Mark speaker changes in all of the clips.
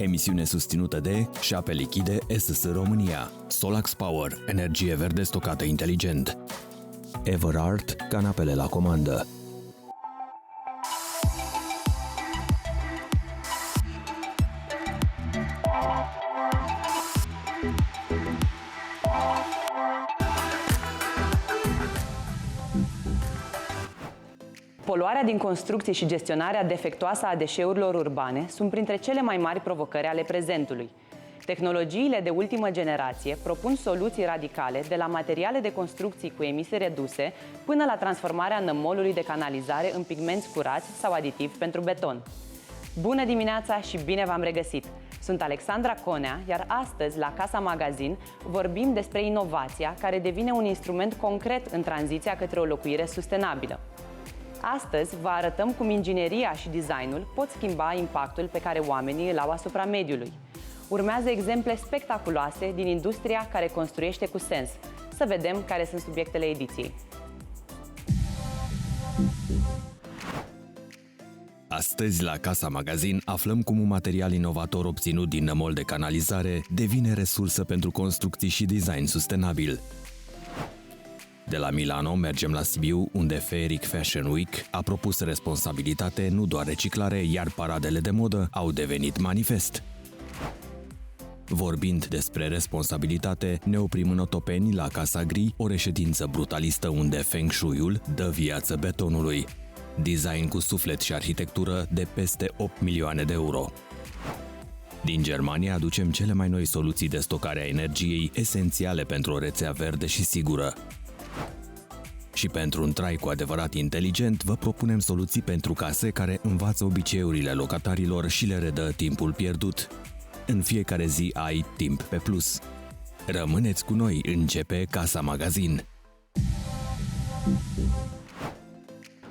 Speaker 1: Emisiune susținută de Șape Lichide SSR România, Solax Power, energie verde stocată inteligent, Everart, canapele la comandă.
Speaker 2: Poluarea din construcții și gestionarea defectuoasă a deșeurilor urbane sunt printre cele mai mari provocări ale prezentului. Tehnologiile de ultimă generație propun soluții radicale de la materiale de construcții cu emisii reduse până la transformarea nămolului de canalizare în pigmenți curați sau aditivi pentru beton. Bună dimineața și bine v-am regăsit! Sunt Alexandra Conea, iar astăzi, la Casa Magazin, vorbim despre inovația care devine un instrument concret în tranziția către o locuire sustenabilă. Astăzi vă arătăm cum ingineria și designul pot schimba impactul pe care oamenii îl au asupra mediului. Urmează exemple spectaculoase din industria care construiește cu sens. Să vedem care sunt subiectele ediției.
Speaker 1: Astăzi, la Casa Magazin, aflăm cum un material inovator obținut din nămol de canalizare devine resursă pentru construcții și design sustenabil. De la Milano mergem la Sibiu, unde Fairic Fashion Week a propus responsabilitate, nu doar reciclare, iar paradele de modă au devenit manifest. Vorbind despre responsabilitate, ne oprim în Otopeni, la Casa Gri, o reședință brutalistă unde Feng Shui-ul dă viață betonului. Design cu suflet și arhitectură de peste 8 milioane de euro. Din Germania aducem cele mai noi soluții de stocare a energiei, esențiale pentru o rețea verde și sigură. Și pentru un trai cu adevărat inteligent, vă propunem soluții pentru case care învață obiceiurile locatarilor și le redă timpul pierdut. În fiecare zi ai timp pe plus. Rămâneți cu noi, începe Casa Magazin.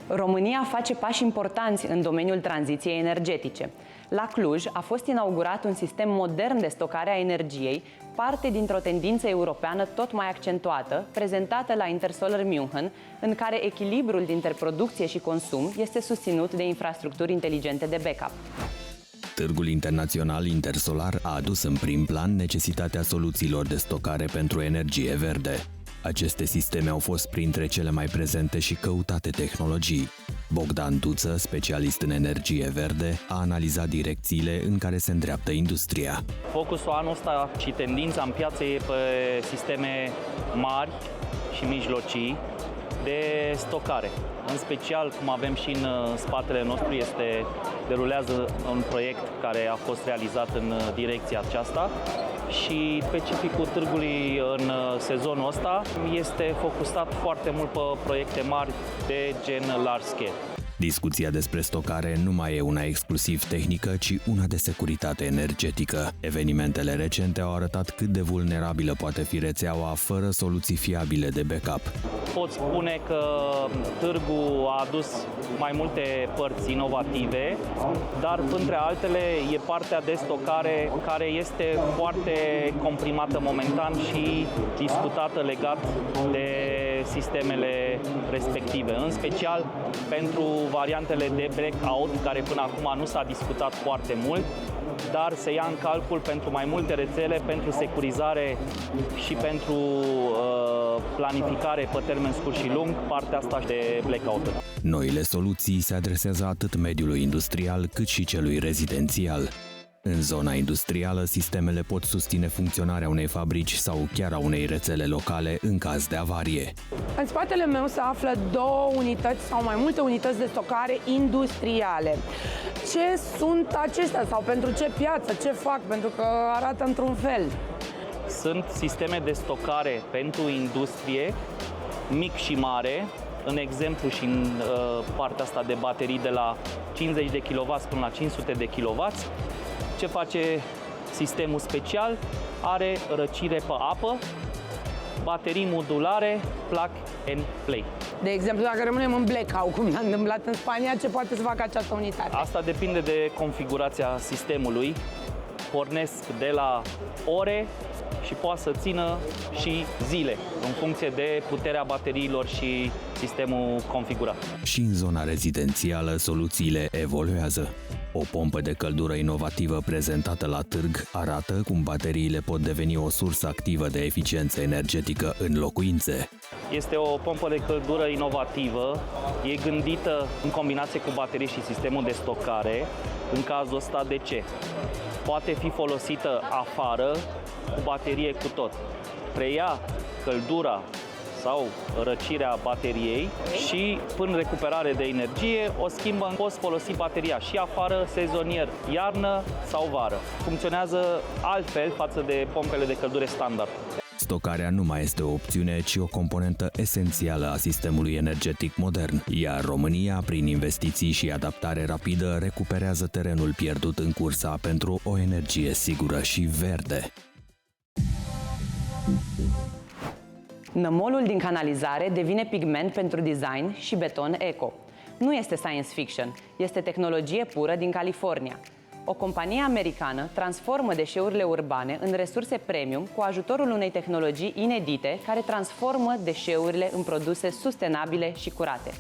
Speaker 2: România face pași importanți în domeniul tranziției energetice. La Cluj a fost inaugurat un sistem modern de stocare a energiei, parte dintr-o tendință europeană tot mai accentuată, prezentată la Intersolar München, în care echilibrul dintre producție și consum este susținut de infrastructuri inteligente de backup.
Speaker 1: Târgul internațional Intersolar a adus în prim plan necesitatea soluțiilor de stocare pentru energie verde. Aceste sisteme au fost printre cele mai prezente și căutate tehnologii. Bogdan Duță, specialist în energie verde, a analizat direcțiile în care se îndreaptă industria.
Speaker 3: Focusul anul ăsta și tendința în piață e pe sisteme mari și mijlocii de stocare. În special, cum avem și în spatele nostru, derulează un proiect care a fost realizat în direcția aceasta și specificul târgului în sezonul ăsta este focusat foarte mult pe proiecte mari de gen large scale.
Speaker 1: Discuția despre stocare nu mai e una exclusiv tehnică, ci una de securitate energetică. Evenimentele recente au arătat cât de vulnerabilă poate fi rețeaua fără soluții fiabile de backup.
Speaker 3: Pot spune că târgul a adus mai multe părți inovative, dar între altele e partea de stocare care este foarte comprimată momentan și discutată legat de sistemele respective, în special pentru variantele de blackout, care până acum nu s-a discutat foarte mult, dar se ia în calcul pentru mai multe rețele, pentru securizare și pentru planificare pe termen scurt și lung, partea asta de blackout.
Speaker 1: Noile soluții se adresează atât mediului industrial cât și celui rezidențial. În zona industrială, sistemele pot susține funcționarea unei fabrici sau chiar a unei rețele locale în caz de avarie.
Speaker 4: În spatele meu se află 2 unități sau mai multe unități de stocare industriale. Ce sunt acestea sau pentru ce piață, ce fac? Pentru că arată într-un fel.
Speaker 3: Sunt sisteme de stocare pentru industrie, mic și mare, în exemplu și în partea asta de baterii de la 50 de kW până la 500 de kW. Ce face sistemul special? Are răcire pe apă, baterii modulare, plug and play.
Speaker 4: De exemplu, dacă rămânem în blackout, cum s-a întâmplat în Spania, ce poate să facă această unitate?
Speaker 3: Asta depinde de configurația sistemului. Pornesc de la ore și poate să țină și zile, în funcție de puterea bateriilor și sistemul configurat.
Speaker 1: Și în zona rezidențială, soluțiile evoluează. O pompă de căldură inovativă prezentată la târg arată cum bateriile pot deveni o sursă activă de eficiență energetică în locuințe.
Speaker 3: Este o pompă de căldură inovativă, e gândită în combinație cu baterii și sistemul de stocare. În cazul ăsta, de ce? Poate fi folosită afară cu baterie cu tot. Preia căldura sau răcirea bateriei și până recuperare de energie o schimbă, poți folosi bateria și afară, sezonier, iarnă sau vară. Funcționează altfel față de pompele de căldură standard.
Speaker 1: Stocarea nu mai este o opțiune, ci o componentă esențială a sistemului energetic modern, iar România, prin investiții și adaptare rapidă, recuperează terenul pierdut în cursa pentru o energie sigură și verde.
Speaker 2: Nămolul din canalizare devine pigment pentru design și beton eco. Nu este science fiction, este tehnologie pură din California. O companie americană transformă deșeurile urbane în resurse premium cu ajutorul unei tehnologii inedite care transformă deșeurile în produse sustenabile și curate.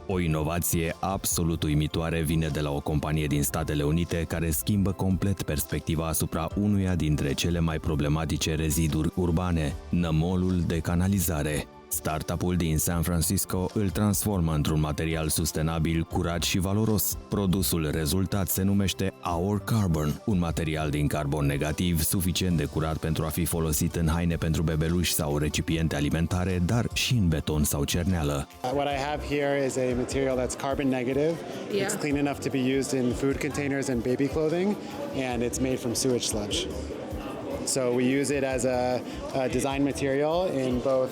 Speaker 1: O inovație absolut uimitoare vine de la o companie din Statele Unite care schimbă complet perspectiva asupra unuia dintre cele mai problematice reziduri urbane, nămolul de canalizare. Startup-ul din San Francisco îl transformă într-un material sustenabil, curat și valoros. Produsul rezultat se numește Our Carbon, un material din carbon negativ suficient de curat pentru a fi folosit în haine pentru bebeluși sau recipiente alimentare, dar și în beton sau cerneală.
Speaker 5: What I have here is a material that's carbon negative.
Speaker 4: Yeah.
Speaker 5: It's clean enough to be used in food containers and baby clothing, and it's made from sewage sludge. So we use it as a design material in both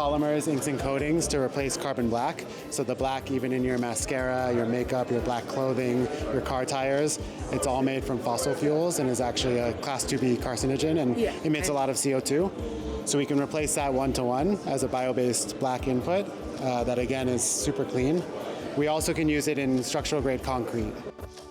Speaker 5: polymers, inks and coatings to replace carbon black. So the black even in your mascara, your makeup, your black clothing, your car tires, it's all made from fossil fuels and is actually a class 2B carcinogen and emits a lot of CO2. So we can replace that one-to-one as a bio-based black input that again is super clean. We also can use it in structural grade concrete.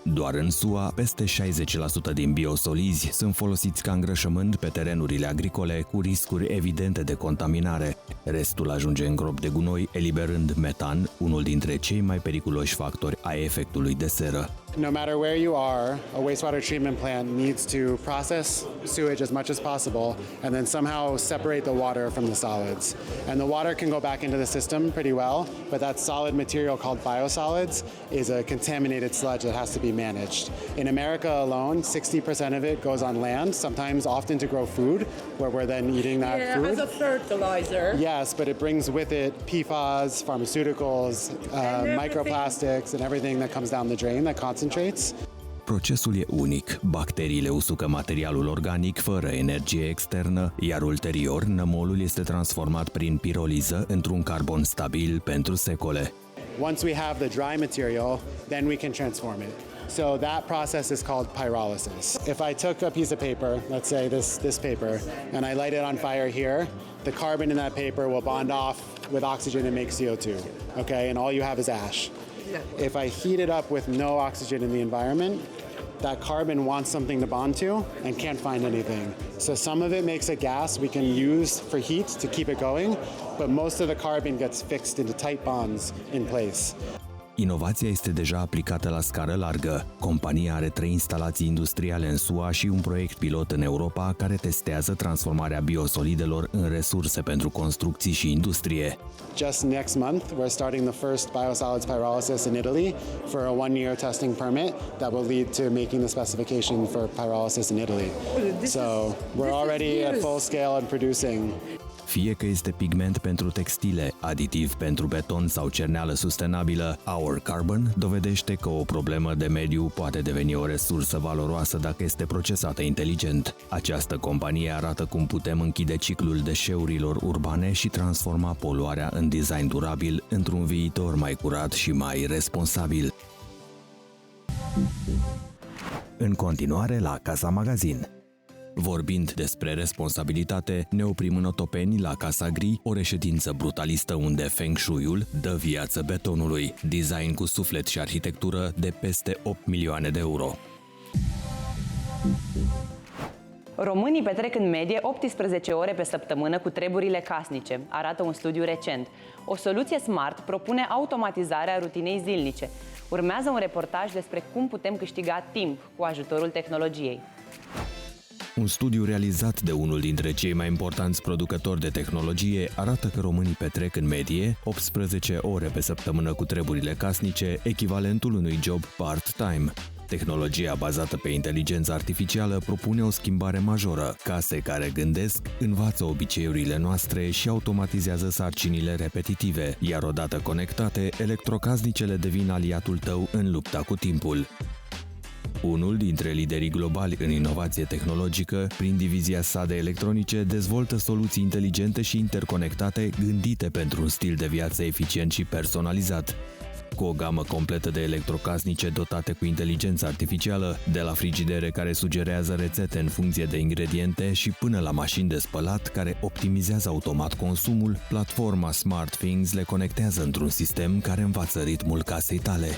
Speaker 1: Doar în SUA, peste 60% din biosolizi sunt folosiți ca îngrășământ pe terenurile agricole cu riscuri evidente de contaminare. Restul ajunge în gropi de gunoi, eliberând metan, unul dintre cei mai periculoși factori ai efectului de seră.
Speaker 5: No matter where you are, a wastewater treatment plant needs to process sewage as much as possible and then somehow separate the water from the solids. And the water can go back into the system pretty well, but that solid material called biosolids is a contaminated sludge that has to be managed. In America alone, 60% of it goes on land, sometimes often to grow food, where we're then eating that food.
Speaker 4: As a fertilizer.
Speaker 5: Yes, but it brings with it PFAS, pharmaceuticals, microplastics, and everything that comes down the drain that concentrates.
Speaker 1: Procesul e unic. Bacteriile usucă materialul organic fără energie externă, iar ulterior nămolul este transformat prin piroliză într-un carbon stabil pentru secole.
Speaker 5: Once we have the dry material, then we can transform it. So that process is called pyrolysis. If I took a piece of paper, let's say this paper, and I light it on fire here, the carbon in that paper will bond off with oxygen and make CO2, okay? And all you have is ash. If I heat it up with no oxygen in the environment, that carbon wants something to bond to and can't find anything. So some of it makes a gas we can use for heat to keep it going, but most of the carbon gets fixed into tight bonds in place.
Speaker 1: Inovația este deja aplicată la scară largă. Compania are 3 instalații industriale în SUA și un proiect pilot în Europa care testează transformarea biosolidelor în resurse pentru construcții și industrie.
Speaker 5: Just next month, we're starting the first biosolids pyrolysis in Italy for a 1-year testing permit that will lead to making the specification for pyrolysis in Italy. So we're already at full scale and producing.
Speaker 1: Fie că este pigment pentru textile, aditiv pentru beton sau cerneală sustenabilă, Our Carbon dovedește că o problemă de mediu poate deveni o resursă valoroasă dacă este procesată inteligent. Această companie arată cum putem închide ciclul deșeurilor urbane și transforma poluarea în design durabil într-un viitor mai curat și mai responsabil. În continuare la Casa Magazin. Vorbind despre responsabilitate, ne oprim în Otopeni, la Casa Gri, o reședință brutalistă unde Feng Shui-ul dă viață betonului. Design cu suflet și arhitectură de peste 8 milioane de euro.
Speaker 2: Românii petrec în medie 18 ore pe săptămână cu treburile casnice, arată un studiu recent. O soluție smart propune automatizarea rutinei zilnice. Urmează un reportaj despre cum putem câștiga timp cu ajutorul tehnologiei.
Speaker 1: Un studiu realizat de unul dintre cei mai importanți producători de tehnologie arată că românii petrec în medie 18 ore pe săptămână cu treburile casnice, echivalentul unui job part-time. Tehnologia bazată pe inteligență artificială propune o schimbare majoră. Case care gândesc, învață obiceiurile noastre și automatizează sarcinile repetitive, iar odată conectate, electrocasnicele devin aliatul tău în lupta cu timpul. Unul dintre liderii globali în inovație tehnologică, prin divizia sa de electronice, dezvoltă soluții inteligente și interconectate gândite pentru un stil de viață eficient și personalizat. Cu o gamă completă de electrocasnice dotate cu inteligență artificială, de la frigidere care sugerează rețete în funcție de ingrediente și până la mașini de spălat care optimizează automat consumul, platforma SmartThings le conectează într-un sistem care învață ritmul casei tale.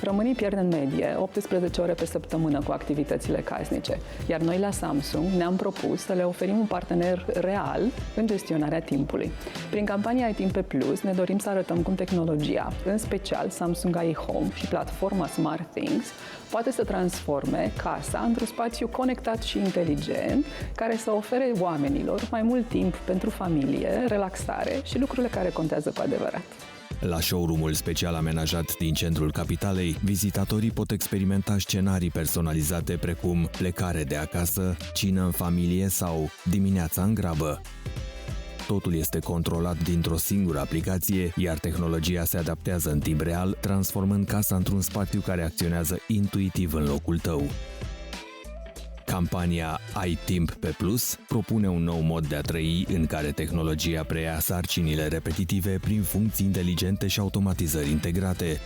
Speaker 6: Românii pierd în medie 18 ore pe săptămână cu activitățile casnice, iar noi la Samsung ne-am propus să le oferim un partener real în gestionarea timpului. Prin campania Ai Timp pe Plus ne dorim să arătăm cum tehnologia, în special Samsung AI Home și platforma SmartThings, poate să transforme casa într-un spațiu conectat și inteligent, care să ofere oamenilor mai mult timp pentru familie, relaxare și lucrurile care contează cu adevărat.
Speaker 1: La showroom-ul special amenajat din centrul capitalei, vizitatorii pot experimenta scenarii personalizate precum plecare de acasă, cină în familie sau dimineața în grabă. Totul este controlat dintr-o singură aplicație, iar tehnologia se adaptează în timp real, transformând casa într-un spațiu care acționează intuitiv în locul tău. Campania Ai Timp pe Plus propune un nou mod de a trăi în care tehnologia preia sarcinile repetitive prin funcții inteligente și automatizări integrate.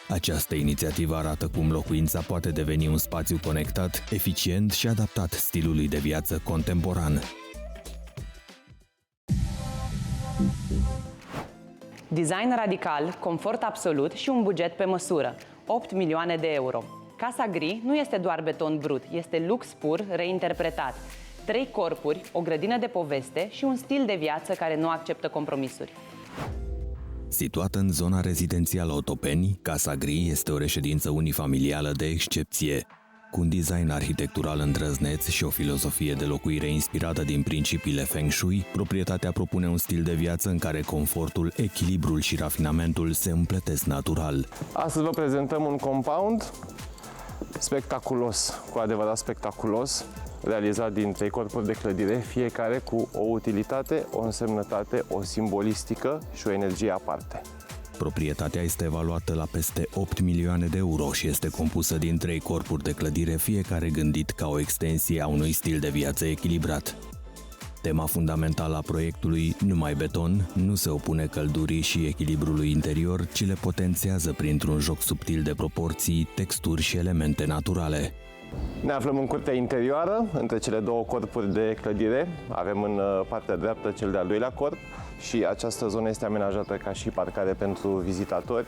Speaker 1: Această inițiativă arată cum locuința poate deveni un spațiu conectat, eficient și adaptat stilului de viață contemporan.
Speaker 2: Design radical, confort absolut și un buget pe măsură. 8 milioane de euro. Casa gri nu este doar beton brut, este lux pur reinterpretat. 3 corpuri, o grădină de poveste și un stil de viață care nu acceptă compromisuri.
Speaker 1: Situată în zona rezidențială Otopeni, Casa Gri este o reședință unifamilială de excepție. Cu un design arhitectural îndrăzneț și o filozofie de locuire inspirată din principiile Feng Shui, proprietatea propune un stil de viață în care confortul, echilibrul și rafinamentul se împletesc natural.
Speaker 7: Astăzi vă prezentăm un compound spectaculos, cu adevărat spectaculos, realizat din 3 corpuri de clădire, fiecare cu o utilitate, o însemnătate, o simbolistică și o energie aparte.
Speaker 1: Proprietatea este evaluată la peste 8 milioane de euro și este compusă din 3 corpuri de clădire, fiecare gândit ca o extensie a unui stil de viață echilibrat. Tema fundamentală a proiectului, numai beton, nu se opune căldurii și echilibrului interior, ci le potențează printr-un joc subtil de proporții, texturi și elemente naturale.
Speaker 7: Ne aflăm în curtea interioară, între cele 2 corpuri de clădire. Avem în partea dreaptă cel de-al 2-lea corp și această zonă este amenajată ca și parcare pentru vizitatori.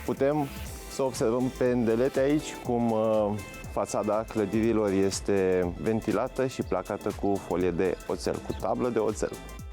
Speaker 7: Putem să observăm pe îndelete aici cum fațada clădirilor este ventilată și placată cu folie de oțel, cu tablă de oțel.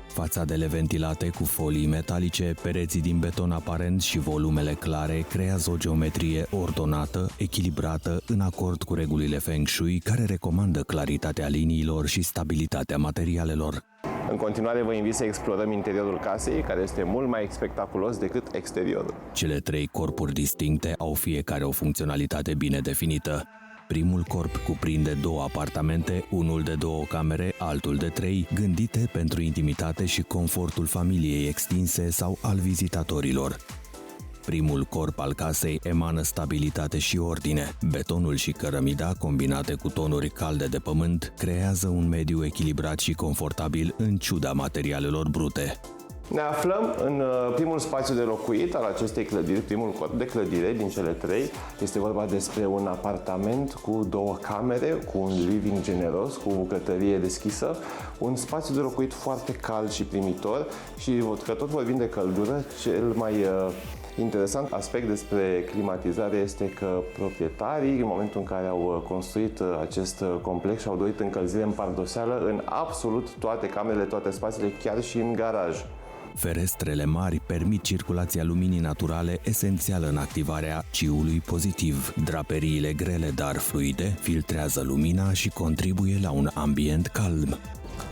Speaker 1: Fațadele ventilate cu folii metalice, pereții din beton aparent și volumele clare creează o geometrie ordonată, echilibrată, în acord cu regulile Feng Shui, care recomandă claritatea liniilor și stabilitatea materialelor.
Speaker 7: În continuare vă invit să explorăm interiorul casei, care este mult mai spectaculos decât exteriorul.
Speaker 1: Cele 3 corpuri distincte au fiecare o funcționalitate bine definită. Primul corp cuprinde 2 apartamente, unul de 2 camere, altul de 3, gândite pentru intimitate și confortul familiei extinse sau al vizitatorilor. Primul corp al casei emană stabilitate și ordine. Betonul și cărămida, combinate cu tonuri calde de pământ, creează un mediu echilibrat și confortabil în ciuda materialelor brute.
Speaker 7: Ne aflăm în primul spațiu de locuit al acestei clădiri, primul corp de clădire din cele 3. Este vorba despre un apartament cu 2 camere, cu un living generos, cu o bucătărie deschisă, un spațiu de locuit foarte cald și primitor și că tot vorbim de căldură, cel mai Interesant aspect despre climatizare este că proprietarii, în momentul în care au construit acest complex, și-au dorit încălzire în pardoseală în absolut toate camerele, toate spațiile, chiar și în garaj.
Speaker 1: Ferestrele mari permit circulația luminii naturale, esențială în activarea CIU-ului pozitiv. Draperiile grele, dar fluide, filtrează lumina și contribuie la un ambient calm.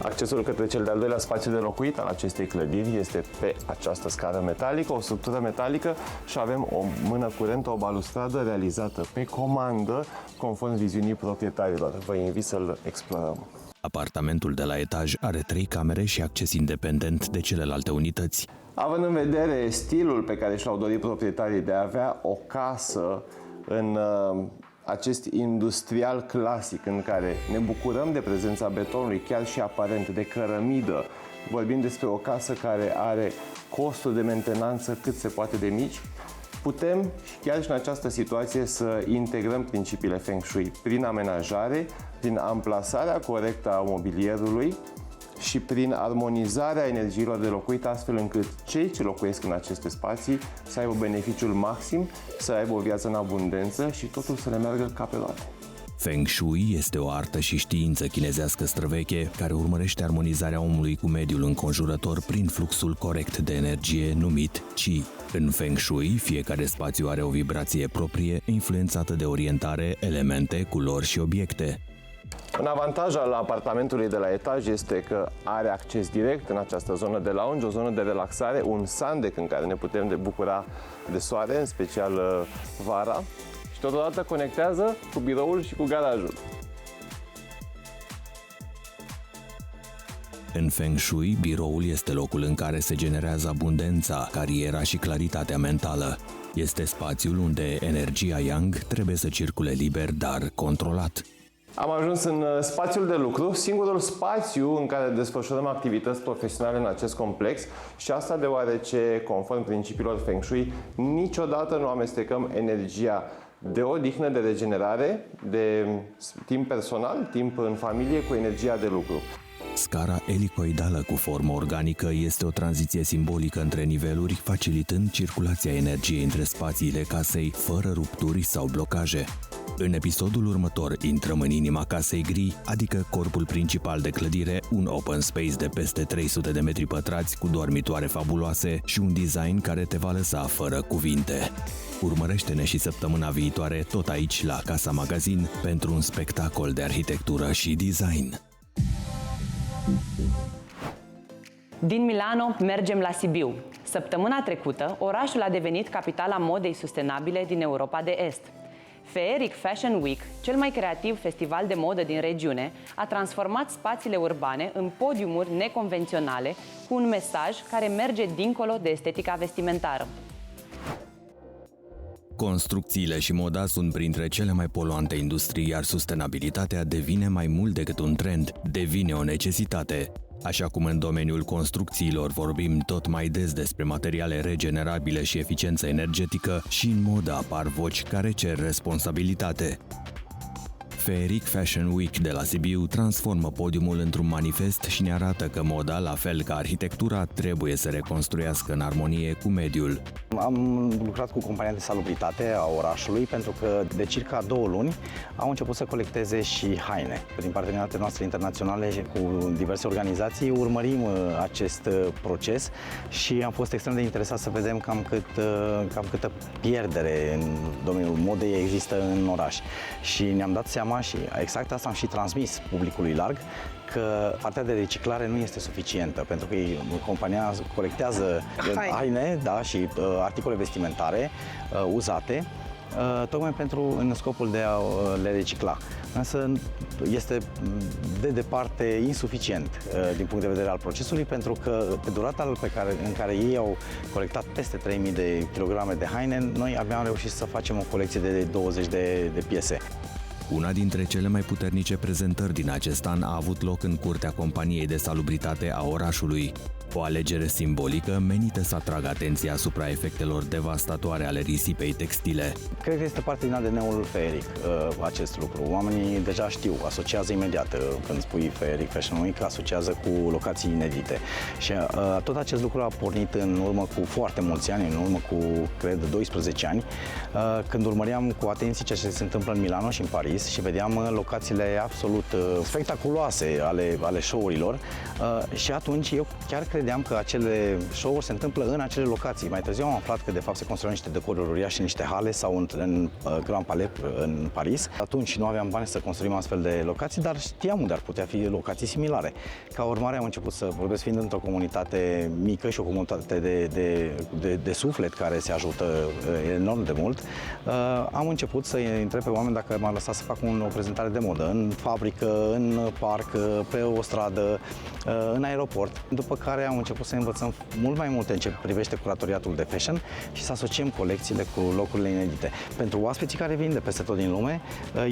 Speaker 7: Accesul către cel de-al doilea spațiu de locuit al acestei clădiri este pe această scară metalică, o structură metalică, și avem o mână curentă, o balustradă realizată pe comandă, conform viziunii proprietarilor. Vă invit să-l explorăm.
Speaker 1: Apartamentul de la etaj are 3 camere și acces independent de celelalte unități.
Speaker 7: Având în vedere stilul pe care și l-au dorit proprietarii de a avea o casă în acest industrial clasic, în care ne bucurăm de prezența betonului, chiar și aparent, de cărămidă, vorbim despre o casă care are costuri de mentenanță cât se poate de mici, putem, chiar și în această situație, să integrăm principiile Feng Shui prin amenajare, prin amplasarea corectă a mobilierului și prin armonizarea energiilor de locuit, astfel încât cei ce locuiesc în aceste spații să aibă beneficiul maxim, să aibă o viață în abundență și totul să le meargă ca pe roate.
Speaker 1: Feng Shui este o artă și știință chinezească străveche care urmărește armonizarea omului cu mediul înconjurător prin fluxul corect de energie numit Qi. În Feng Shui, fiecare spațiu are o vibrație proprie, influențată de orientare, elemente, culori și obiecte.
Speaker 7: Un avantaj al apartamentului de la etaj este că are acces direct în această zonă de lounge, o zonă de relaxare, un sandec în care ne putem bucura de soare, în special vara, și totodată conectează cu biroul și cu garajul.
Speaker 1: În Feng Shui, biroul este locul în care se generează abundența, cariera și claritatea mentală. Este spațiul unde energia Yang trebuie să circule liber, dar controlat.
Speaker 7: Am ajuns în spațiul de lucru, singurul spațiu în care desfășurăm activități profesionale în acest complex, și asta deoarece, conform principiilor Feng Shui, niciodată nu amestecăm energia de odihnă, de regenerare, de timp personal, timp în familie, cu energia de lucru.
Speaker 1: Scara elicoidală cu formă organică este o tranziție simbolică între niveluri, facilitând circulația energiei între spațiile casei, fără rupturi sau blocaje. În episodul următor intrăm în inima casei gri, adică corpul principal de clădire, un open space de peste 300 de metri pătrați cu dormitoare fabuloase și un design care te va lăsa fără cuvinte. Urmărește-ne și săptămâna viitoare tot aici la Casa Magazin pentru un spectacol de arhitectură și design.
Speaker 2: Din Milano mergem la Sibiu. Săptămâna trecută, orașul a devenit capitala modei sustenabile din Europa de Est. Feeric Fashion Week, cel mai creativ festival de modă din regiune, a transformat spațiile urbane în podiumuri neconvenționale cu un mesaj care merge dincolo de estetica vestimentară.
Speaker 1: Construcțiile și moda sunt printre cele mai poluante industrii, iar sustenabilitatea devine mai mult decât un trend, devine o necesitate. Așa cum în domeniul construcțiilor vorbim tot mai des despre materiale regenerabile și eficiență energetică, și în modă apar voci care cer responsabilitate. Feeric Fashion Week de la Sibiu transformă podiumul într-un manifest și ne arată că moda, la fel ca arhitectura, trebuie să reconstruiască în armonie cu mediul.
Speaker 8: Am lucrat cu compania de salubritate a orașului pentru că de circa 2 luni au început să colecteze și haine. Prin parteneriatele noastre internaționale cu diverse organizații urmărim acest proces și am fost extrem de interesat să vedem cam câtă pierdere în domeniul modei există în oraș. Și ne-am dat seama, și exact asta am și transmis publicului larg, că partea de reciclare nu este suficientă, pentru că compania colectează haine, da, și articole vestimentare uzate, tocmai în scopul de a le recicla. Însă este de departe insuficient din punct de vedere al procesului, pentru că pe durata în care ei au colectat peste 3000 de kilograme de haine, noi abia am reușit să facem o colecție de 20 de piese.
Speaker 1: Una dintre cele mai puternice prezentări din acest an a avut loc în curtea companiei de salubritate a orașului. O alegere simbolică menită să atragă atenția asupra efectelor devastatoare ale risipei textile.
Speaker 8: Cred că este parte din ADN-ul Feeric acest lucru. Oamenii deja știu, asociază imediat când spui Feeric Fashion Week, asociază cu locații inedite. Și tot acest lucru a pornit în urmă cu foarte mulți ani, în urmă cu, cred, 12 ani, când urmăream cu atenție ce se întâmplă în Milano și în Paris și vedeam locațiile absolut spectaculoase ale show-urilor și atunci eu chiar credeam că acele show-uri se întâmplă în acele locații. Mai târziu am aflat că de fapt se construiau niște decoruri uriașe, niște hale sau în Grand Palais în Paris. Atunci nu aveam bani să construim astfel de locații, dar știam unde ar putea fi locații similare. Ca urmare am început să vorbesc fiind într-o comunitate mică și o comunitate de suflet care se ajută enorm de mult. Am început să întreb pe oameni dacă m-ar lăsa să fac o prezentare de modă în fabrică, în parc, pe o stradă, în aeroport. După care am început să învățăm mult mai multe în ce privește curatoriatul de fashion și să asociem colecțiile cu locurile inedite. Pentru oaspeții care vin de peste tot din lume,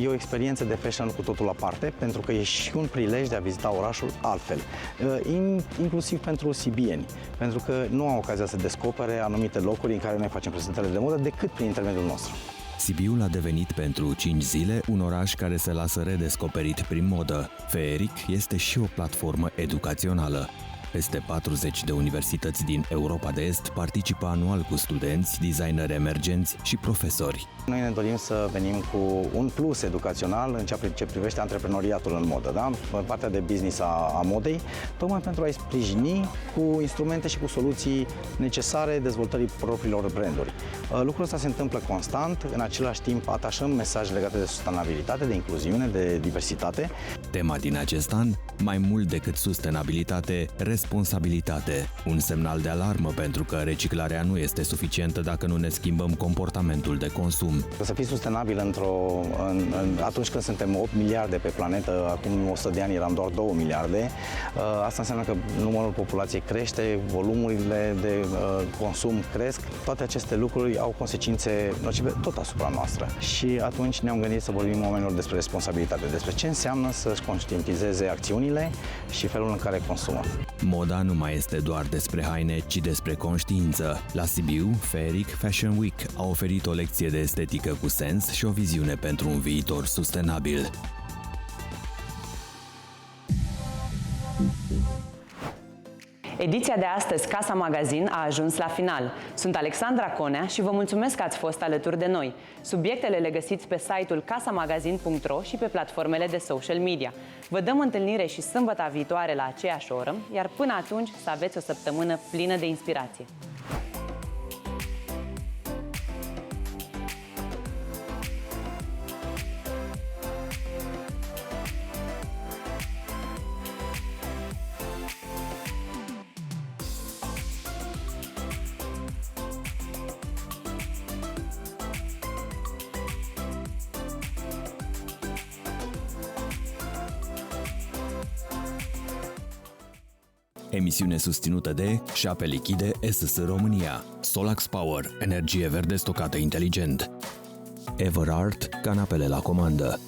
Speaker 8: e o experiență de fashion cu totul aparte, pentru că e și un prilej de a vizita orașul altfel, inclusiv pentru sibieni, pentru că nu au ocazia să descopere anumite locuri în care noi facem prezentările de modă decât prin intermediul nostru.
Speaker 1: Sibiul a devenit pentru 5 zile un oraș care se lasă redescoperit prin modă. Feeric este și o platformă educațională. Peste 40 de universități din Europa de Est participă anual cu studenți, designeri emergenți și profesori.
Speaker 8: Noi ne dorim să venim cu un plus educațional în ce privește antreprenoriatul în modă, da? Partea de business a modei, tocmai pentru a-i sprijini cu instrumente și cu soluții necesare dezvoltării propriilor branduri. Lucrul ăsta se întâmplă constant, în același timp atașăm mesaje legate de sustenabilitate, de incluziune, de diversitate.
Speaker 1: Tema din acest an, mai mult decât sustenabilitate, responsabilitate. Un semnal de alarmă pentru că reciclarea nu este suficientă dacă nu ne schimbăm comportamentul de consum.
Speaker 8: Să fii sustenabil atunci când suntem 8 miliarde pe planetă, acum 100 de ani eram doar 2 miliarde, asta înseamnă că numărul populației crește, volumurile de consum cresc, toate aceste lucruri au consecințe nocive tot asupra noastră. Și atunci ne-am gândit să vorbim oamenilor despre responsabilitate, despre ce înseamnă să-și conștientizeze acțiunile și felul în care consumă.
Speaker 1: Moda nu mai este doar despre haine, ci despre conștiință. La Sibiu, Feeric Fashion Week a oferit o lecție de estetică cu sens și o viziune pentru un viitor sustenabil.
Speaker 2: Ediția de astăzi, Casa Magazin, a ajuns la final. Sunt Alexandra Conea și vă mulțumesc că ați fost alături de noi. Subiectele le găsiți pe site-ul casamagazin.ro și pe platformele de social media. Vă dăm întâlnire și sâmbătă viitoare la aceeași oră, iar până atunci să aveți o săptămână plină de inspirație.
Speaker 1: Emisiune susținută de Șape Lichide SS România, Solax Power, energie verde stocată inteligent, Everard, canapele la comandă.